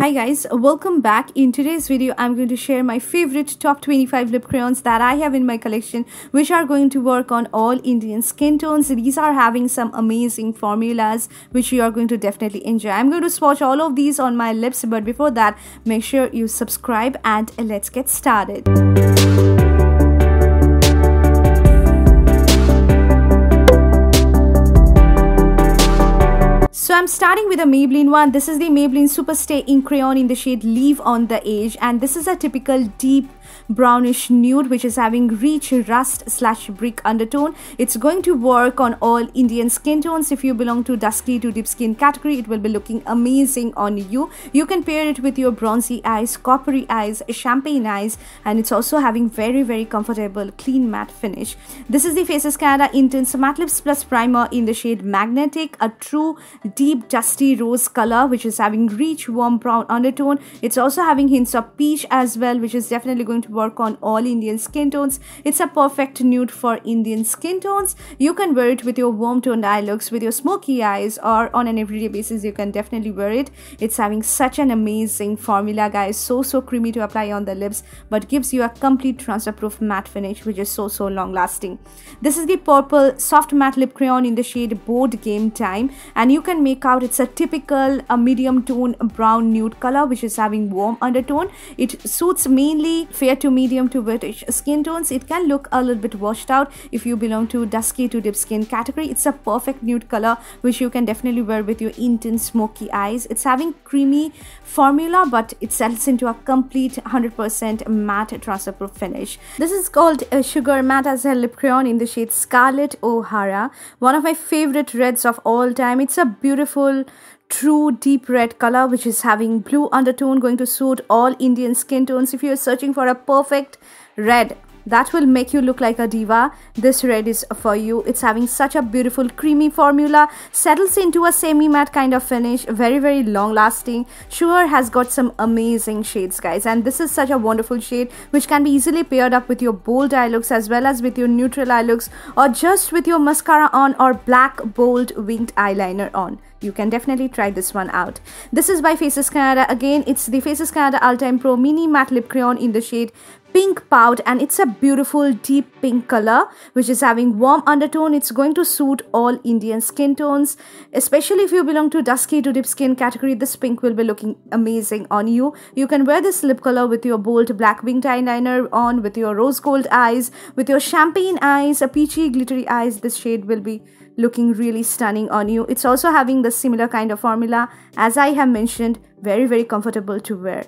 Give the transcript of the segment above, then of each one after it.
Hi guys, welcome back. In today's video, I'm going to share my favorite top 25 lip crayons that I have in my collection, which are going to work on all Indian skin tones. These are having some amazing formulas, which you are going to definitely enjoy. I'm going to swatch all of these on my lips, but before that, make sure you subscribe and let's get started. So I'm starting with a Maybelline one. This is the Maybelline Superstay Ink Crayon in the shade Leave on the Edge, and this is a typical deep brownish nude which is having rich rust/brick undertone. It's going to work on all Indian skin tones. If you belong to dusky to deep skin category, it will be looking amazing on you. You can pair it with your bronzy eyes, coppery eyes, champagne eyes, and it's also having very comfortable clean matte finish. This is the Faces Canada Intense Matte Lips Plus Primer in the shade Magnetic, a true deep dusty rose color which is having rich warm brown undertone. It's also having hints of peach as well, which is definitely going to work on all Indian skin tones. It's a perfect nude for Indian skin tones. You can wear it with your warm toned eye looks, with your smoky eyes, or on an everyday basis. You can definitely wear it. It's having such an amazing formula, guys. So creamy to apply on the lips, but gives you a complete transfer proof matte finish, which is so long lasting. This is the purple soft matte lip crayon in the shade Board Game Time, and you can make out it's a typical medium tone brown nude color which is having warm undertone. It suits mainly fair to medium to reddish skin tones. It can look a little bit washed out if you belong to dusky to deep skin category. It's a perfect nude color which you can definitely wear with your intense smoky eyes. It's having creamy formula, but it settles into a complete 100% matte transfer proof finish. This is called Sugar Matte as a lip crayon in the shade Scarlet O'Hara, one of my favorite reds of all time. It's a beautiful true deep red color which is having blue undertone, going to suit all Indian skin tones. If you're searching for a perfect red that will make you look like a diva, this red is for you. It's having such a beautiful creamy formula, settles into a semi-matte kind of finish, very long lasting. Sugar has got some amazing shades, guys, and this is such a wonderful shade which can be easily paired up with your bold eye looks as well as with your neutral eye looks, or just with your mascara on or black bold winged eyeliner on. You can definitely try this one out. This is by Faces Canada. Again, it's the Faces Canada All-Time Pro Mini Matte Lip Crayon in the shade Pink Pout, and it's a beautiful deep pink color which is having warm undertone. It's going to suit all Indian skin tones, especially if you belong to dusky to deep skin category. This pink will be looking amazing on you. You can wear this lip color with your bold black winged eyeliner on, with your rose gold eyes, with your champagne eyes, a peachy glittery eyes. This shade will be looking really stunning on you. It's also having the similar kind of formula as I have mentioned, very comfortable to wear.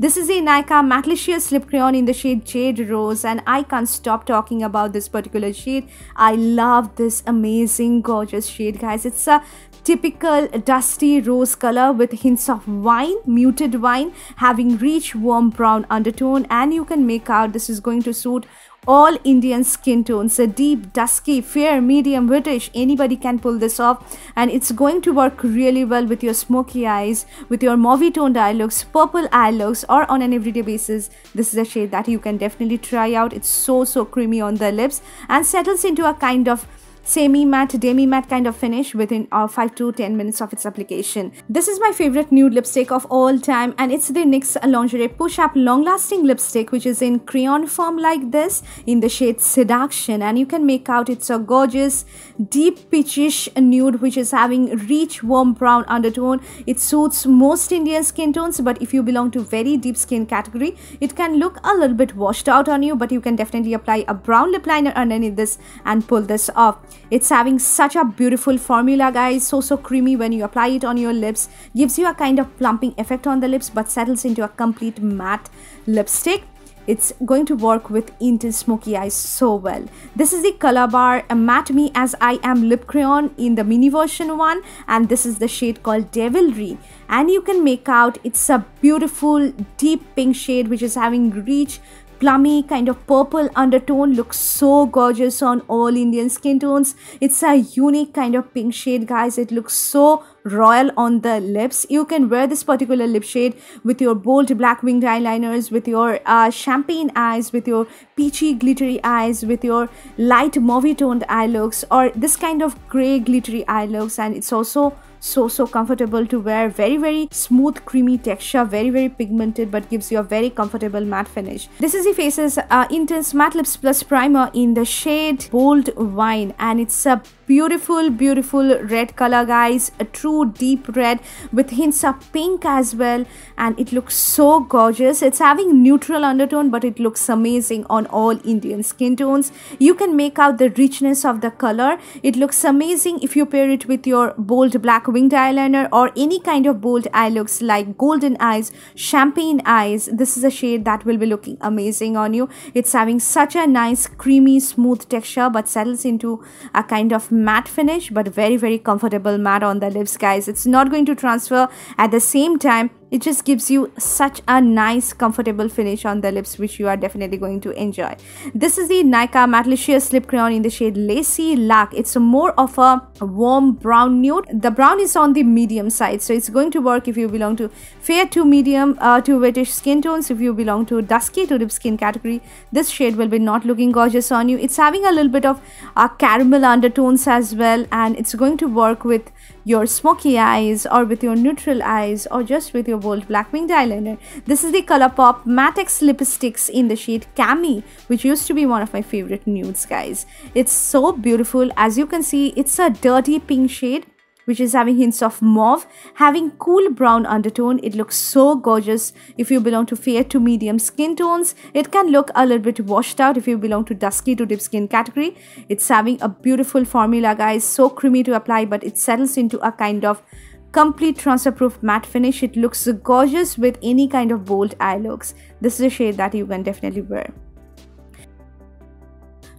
This is a Nykaa Mattelicious Lip Crayon in the shade Jade Rose, and I can't stop talking about this particular shade. I love this amazing gorgeous shade, guys. It's a typical dusty rose color with hints of wine, muted wine, having rich warm brown undertone, and you can make out this is going to suit all Indian skin tones. A deep, dusky, fair, medium, reddish, anybody can pull this off, and it's going to work really well with your smoky eyes, with your mauvey toned eye looks, purple eye looks, or on an everyday basis. This is a shade that you can definitely try out. It's so creamy on the lips and settles into a kind of semi-matte, demi-matte kind of finish within 5 to 10 minutes of its application. This is my favorite nude lipstick of all time, and it's the NYX Lingerie Push Up long-lasting lipstick which is in crayon form like this in the shade Seduction, and you can make out it's a gorgeous deep peachish nude which is having rich warm brown undertone. It suits most Indian skin tones, but if you belong to very deep skin category, it can look a little bit washed out on you, but you can definitely apply a brown lip liner underneath this and pull this off. It's having such a beautiful formula, guys. So creamy when you apply it on your lips. Gives you a kind of plumping effect on the lips, but settles into a complete matte lipstick. It's going to work with intense smoky eyes so well. This is the Color Bar Matte Me As I Am Lip Crayon in the mini version one, and this is the shade called Devilry. And you can make out it's a beautiful deep pink shade which is having rich plummy kind of purple undertone. Looks so gorgeous on all Indian skin tones. It's a unique kind of pink shade, guys. It looks so royal on the lips. You can wear this particular lip shade with your bold black winged eyeliners, with your champagne eyes, with your peachy glittery eyes, with your light mauvey toned eye looks, or this kind of gray glittery eye looks, and it's also so comfortable to wear. Very smooth creamy texture, very pigmented, but gives you a very comfortable matte finish. This is the Faces Intense Matte Lips Plus Primer in the shade Bold Wine, and it's a beautiful red color, guys. A true deep red with hints of pink as well, and it looks so gorgeous. It's having neutral undertone, but it looks amazing on all Indian skin tones. You can make out the richness of the color. It looks amazing if you pair it with your bold black winged eyeliner or any kind of bold eye looks like golden eyes, champagne eyes. This is a shade that will be looking amazing on you. It's having such a nice creamy smooth texture, but settles into a kind of matte finish, but very comfortable matte on the lips, guys. It's not going to transfer. At the same time, it just gives you such a nice comfortable finish on the lips, which you are definitely going to enjoy. This is the Nykaa Mattelicious Lip Crayon in the shade Lacy Lac. It's more of a warm brown nude. The brown is on the medium side, so it's going to work if you belong to fair to medium to whitish skin tones. If you belong to dusky to deep skin category, this shade will be not looking gorgeous on you. It's having a little bit of caramel undertones as well, and it's going to work with your smoky eyes or with your neutral eyes or just with your bold black winged eyeliner. This is the ColourPop Mattex Lipsticks in the shade Cami, which used to be one of my favorite nudes, guys. It's so beautiful. As you can see, it's a dirty pink shade, which is having hints of mauve, having cool brown undertone. It looks so gorgeous if you belong to fair to medium skin tones. It can look a little bit washed out if you belong to dusky to deep skin category. It's having a beautiful formula, guys, so creamy to apply, but it settles into a kind of complete transfer proof matte finish. It looks gorgeous with any kind of bold eye looks. This is a shade that you can definitely wear.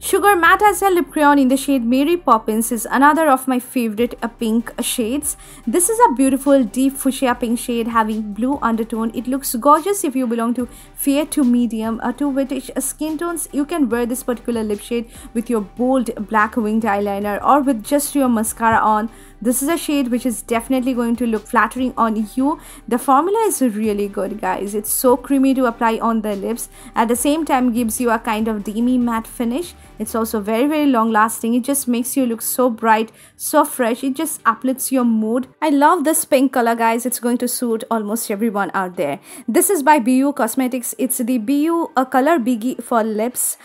Sugar Matte Azale Lip Crayon in the shade Mary Poppins is another of my favorite pink shades. This is a beautiful deep fuchsia pink shade having blue undertone. It looks gorgeous if you belong to fair to medium to whitish skin tones. You can wear this particular lip shade with your bold black winged eyeliner or with just your mascara on. This is a shade which is definitely going to look flattering on you. The formula is really good, guys. It's so creamy to apply on the lips. At the same time, gives you a kind of demi matte finish. It's also very long lasting. It just makes you look so bright, so fresh. It just uplifts your mood. I love this pink color, guys. It's going to suit almost everyone out there. This is by BU Cosmetics. It's the BU Color Biggie for lips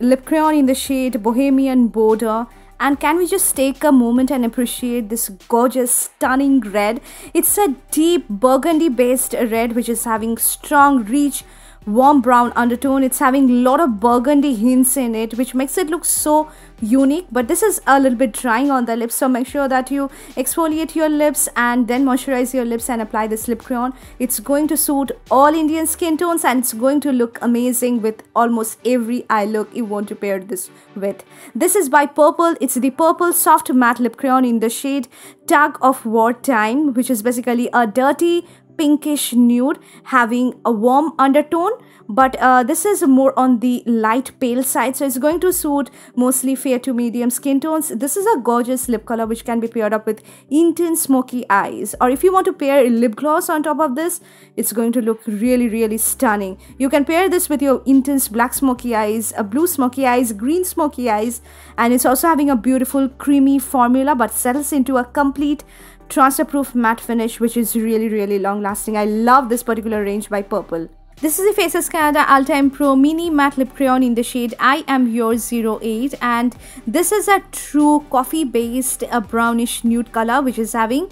lip crayon in the shade Bohemian Border. And can we just take a moment and appreciate this gorgeous, stunning red? It's a deep burgundy based red which is having strong, rich, warm brown undertone. It's having a lot of burgundy hints in it, which makes it look so unique. But this is a little bit drying on the lips, so make sure that you exfoliate your lips and then moisturize your lips and apply this lip crayon. It's going to suit all Indian skin tones, and it's going to look amazing with almost every eye look you want to pair this with. This is by Purple. It's the Purple Soft Matte Lip Crayon in the shade Tug of War Time, which is basically a dirty pinkish nude having a warm undertone, but this is more on the light pale side, so it's going to suit mostly fair to medium skin tones. This is a gorgeous lip color which can be paired up with intense smoky eyes, or if you want to pair lip gloss on top of this, it's going to look really stunning. You can pair this with your intense black smoky eyes, blue smoky eyes, green smoky eyes, and it's also having a beautiful creamy formula but settles into a complete transfer proof matte finish which is really long lasting. I love this particular range by Purple. This is the Faces Canada All-Time Pro Mini Matte Lip Crayon in the shade I Am Yours 08, and this is a true coffee based brownish nude color which is having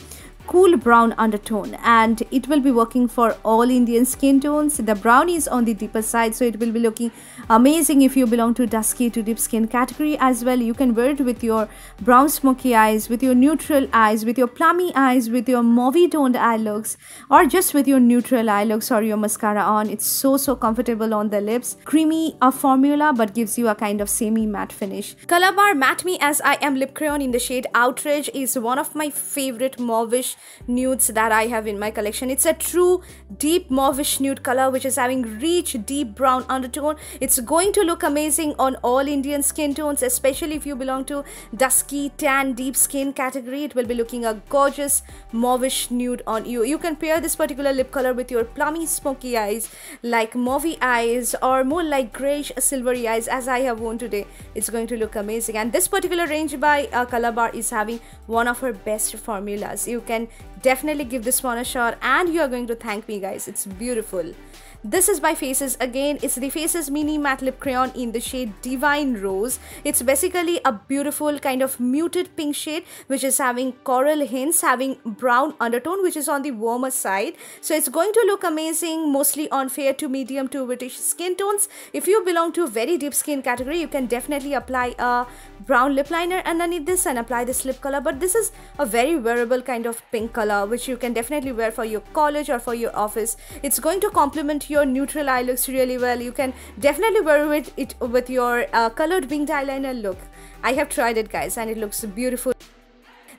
cool brown undertone, and it will be working for all Indian skin tones. The brown is on the deeper side, so it will be looking amazing if you belong to dusky to deep skin category as well. You can wear it with your brown smoky eyes, with your neutral eyes, with your plummy eyes, with your mauve toned eye looks, or just with your neutral eye looks or your mascara on. It's so comfortable on the lips. Creamy formula but gives you a kind of semi matte finish. Calabar Matte Me As I Am Lip Crayon in the shade Outrage is one of my favorite mauvish nudes that I have in my collection. It's a true deep mauvish nude color which is having rich deep brown undertone. It's going to look amazing on all Indian skin tones, especially if you belong to dusky tan deep skin category. It will be looking a gorgeous mauvish nude on you. You can pair this particular lip color with your plummy smoky eyes like mauve eyes, or more like grayish silvery eyes as I have worn today. It's going to look amazing. And this particular range by Calabar is having one of her best formulas. You can can definitely give this one a shot and you are going to thank me, guys. It's beautiful. This is by Faces again. It's the Faces Mini Matte Lip Crayon in the shade Divine Rose. It's basically a beautiful kind of muted pink shade which is having coral hints, having brown undertone which is on the warmer side. So it's going to look amazing mostly on fair to medium to whitish skin tones. If you belong to a very deep skin category, you can definitely apply a brown lip liner underneath this and apply this lip color. But this is a very wearable kind of pink color which you can definitely wear for your college or for your office. It's going to complement your neutral eye looks really well. You can definitely wear it with your colored winged eyeliner look. I have tried it, guys, and it looks beautiful.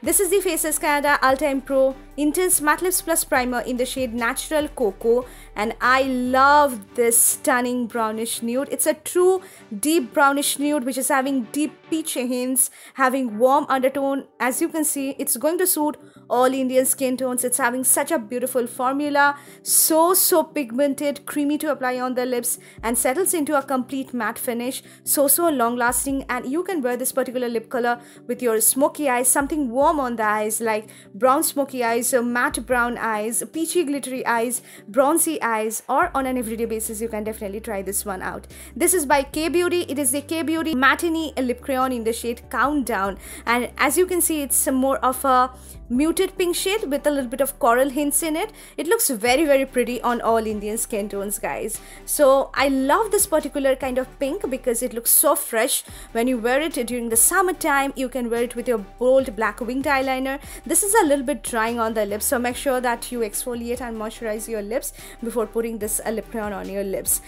This is the Faces Canada Ultime Pro Intense Matte Lips Plus Primer in the shade Natural Cocoa, and I love this stunning brownish nude. It's a true deep brownish nude which is having deep peach hints, having warm undertone. As you can see, it's going to suit all Indian skin tones. It's having such a beautiful formula, so pigmented, creamy to apply on the lips and settles into a complete matte finish, so long lasting. And you can wear this particular lip color with your smoky eyes, something warm on the eyes like brown smoky eyes, matte brown eyes, peachy glittery eyes, bronzy eyes, or on an everyday basis. You can definitely try this one out. This is by K Beauty. It is the K Beauty Matinee Lip Crayon in the shade Countdown, and as you can see, it's more of a muted pink shade with a little bit of coral hints in it. It looks very pretty on all Indian skin tones, guys. So I love this particular kind of pink because it looks so fresh when you wear it during the summertime. You can wear it with your bold black winged eyeliner. This is a little bit drying on the lips, so make sure that you exfoliate and moisturize your lips before putting this lip crayon on your lips.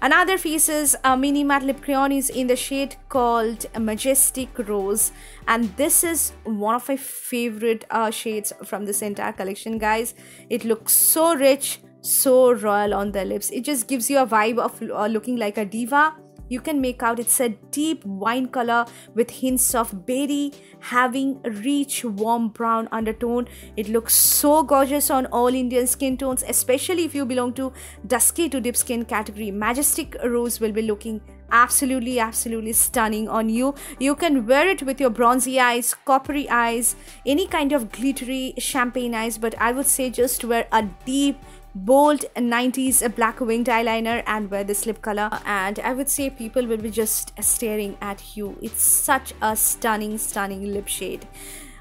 Another Faces Mini Matte Lip Crayon is in the shade called Majestic Rose, and this is one of my favorite shades from this entire collection, guys. It looks so rich, so royal on the lips. It just gives you a vibe of looking like a diva. You can make out it's a deep wine color with hints of berry, having a rich warm brown undertone. It looks so gorgeous on all Indian skin tones, especially if you belong to dusky to deep skin category. Majestic Rose will be looking absolutely stunning on you. You can wear it with your bronzy eyes, coppery eyes, any kind of glittery champagne eyes, but I would say just wear a deep bold 90s black winged eyeliner and wear this lip color, and I would say people will be just staring at you. It's such a stunning lip shade.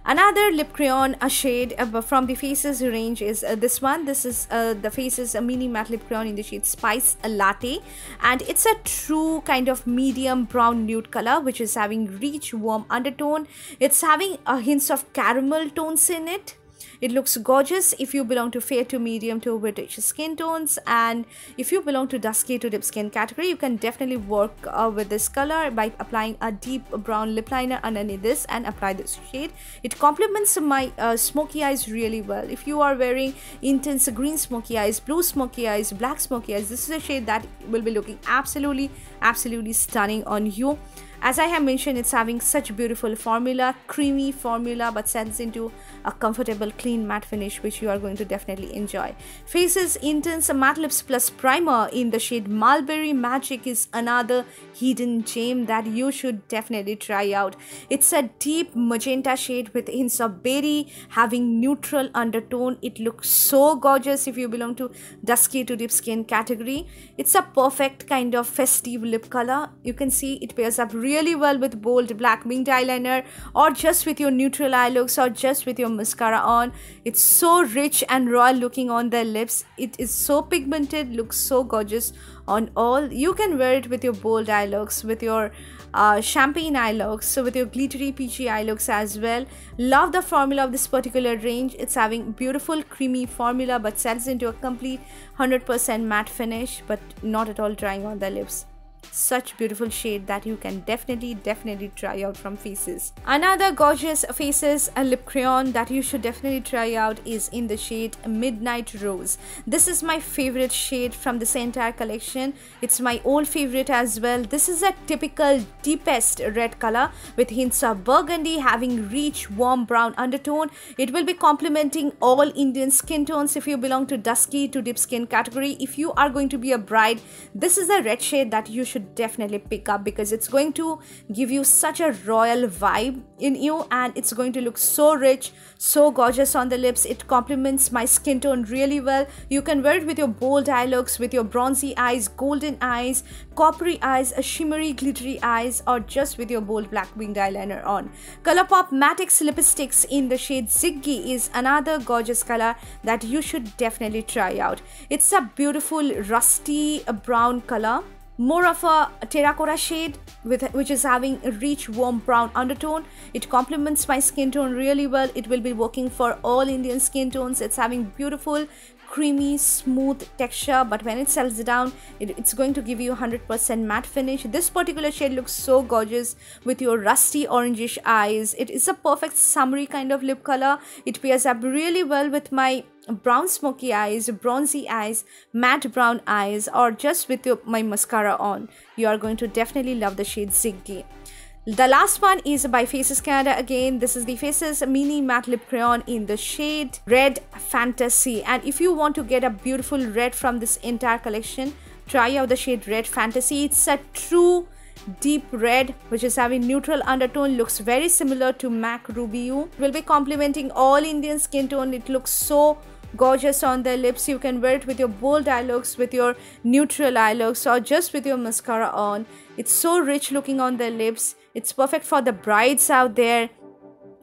Another lip crayon shade from the Faces range is this one. This is the Faces Mini Matte Lip Crayon in the shade Spice Latte, and it's a true kind of medium brown nude color which is having rich warm undertone. It's having a hints of caramel tones in it. It looks gorgeous if you belong to fair to medium to whitish skin tones, and if you belong to dusky to deep skin category, you can definitely work with this color by applying a deep brown lip liner underneath this and apply this shade. It complements my smoky eyes really well. If you are wearing intense green smoky eyes, blue smoky eyes, black smoky eyes, this is a shade that will be looking absolutely stunning on you. As I have mentioned, it's having such beautiful formula, creamy formula, but sends into a comfortable clean matte finish which you are going to definitely enjoy. Faces Intense Matte Lips Plus Primer in the shade Mulberry Magic is another hidden gem that you should definitely try out. It's a deep magenta shade with hints of berry, having neutral undertone. It looks so gorgeous if you belong to dusky to deep skin category. It's a perfect kind of festive lip color. You can see it pairs up really well with bold black winged eyeliner, or just with your neutral eye looks, or just with your mascara on. It's so rich and royal looking on the lips. It is so pigmented, looks so gorgeous on all. You can wear it with your bold eye looks, with your champagne eye looks, so with your glittery peachy eye looks as well. Love the formula of this particular range. It's having beautiful creamy formula but settles into a complete 100% matte finish, but not at all drying on the lips. Such beautiful shade that you can definitely try out from Faces. Another gorgeous Faces lip crayon that you should definitely try out is in the shade Midnight Rose. This is my favorite shade from this entire collection. It's my old favorite as well. This is a typical deepest red color with hints of burgundy, having rich warm brown undertone. It will be complementing all Indian skin tones if you belong to dusky to deep skin category. If you are going to be a bride, this is the red shade that you should to definitely pick up, because it's going to give you such a royal vibe in you, and it's going to look so rich, so gorgeous on the lips. It complements my skin tone really well. You can wear it with your bold eye looks, with your bronzy eyes, golden eyes, coppery eyes, a shimmery glittery eyes, or just with your bold black winged eyeliner on. ColourPop Mattix lipsticks in the shade Ziggy is another gorgeous color that you should definitely try out. It's a beautiful rusty brown color, more of a terracotta shade which is having a rich warm brown undertone. It complements my skin tone really well. It will be working for all Indian skin tones. It's having beautiful creamy smooth texture, but when it settles down, it's going to give you 100% matte finish. This particular shade looks so gorgeous with your rusty orangish eyes. It is a perfect summery kind of lip color. It pairs up really well with my brown smoky eyes, bronzy eyes, matte brown eyes, or just with my mascara on. You are going to definitely love the shade Ziggy. The last one is by Faces Canada again. This is the Faces Mini Matte Lip Crayon in the shade Red Fantasy. And if you want to get a beautiful red from this entire collection, try out the shade Red Fantasy. It's a true deep red which is having neutral undertone, looks very similar to MAC Ruby You. It will be complementing all Indian skin tone. It looks so gorgeous on the lips. You can wear it with your bold eye looks, with your neutral eye looks, or just with your mascara on. It's so rich looking on the lips. It's perfect for the brides out there.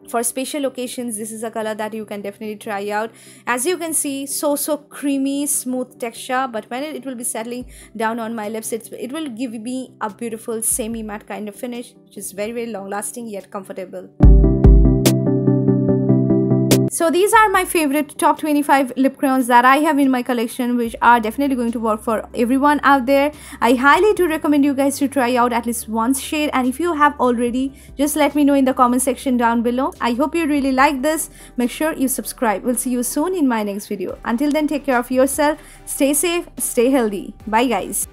For special occasions, this is a color that you can definitely try out. As you can see, so creamy smooth texture, but when it will be settling down on my lips, it will give me a beautiful semi matte kind of finish, which is very long lasting yet comfortable. So these are my favorite top 25 lip crayons that I have in my collection, which are definitely going to work for everyone out there. I highly do recommend you guys to try out at least one shade, and if you have already, just let me know in the comment section down below. I hope you really like this. Make sure you subscribe. We'll see you soon in my next video. Until then, take care of yourself, stay safe, stay healthy. Bye guys.